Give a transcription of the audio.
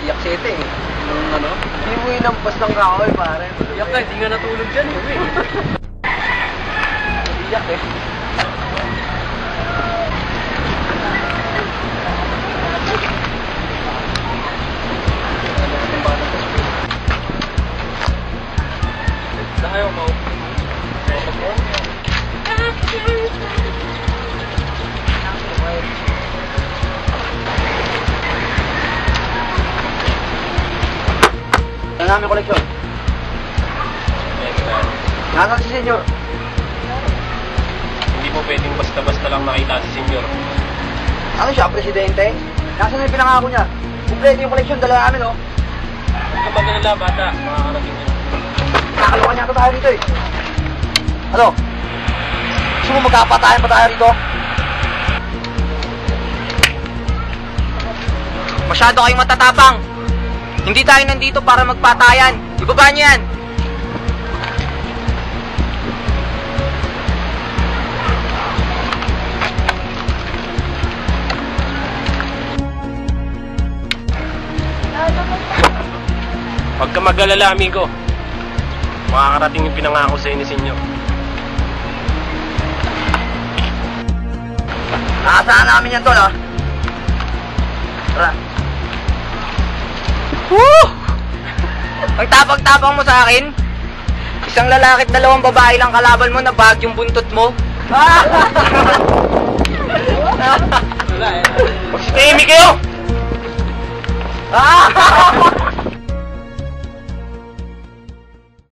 Iyak si Ete eh. Ano? Hindi mo inampas ng kahoy, pare. Iyak ka, hindi nga natulog dyan eh. Iyak eh. Saan kayo mo? Ang namin koleksyon. Nasaan si Senyor? Hindi mo pwedeng basta-basta lang nakita si Senyor. Ano siya, presidente? Nasaan yung pinangako niya? Kompleto yung koleksyon, dala namin, oh. Huwag ka magalala, bata. Makakarating yun. Nakakalokan niya tayo rito, eh. Ano? Gusto mo magkapatayan pa tayo rito? Masyado kayong matatapang. Hindi tayo nandito para magpatayan. Ibaba niyo yan. Huwag ka mag-alala, amigo. Makakarating yung pinangako sa'yo ni Senyor. Nakasaan namin yan, tol, ha? Tara. Woo! Ang tapang-tapang mo sa akin. Isang lalaki at 2 babae lang kalaban mo na bag yung buntot mo. Magsitahimik kayo!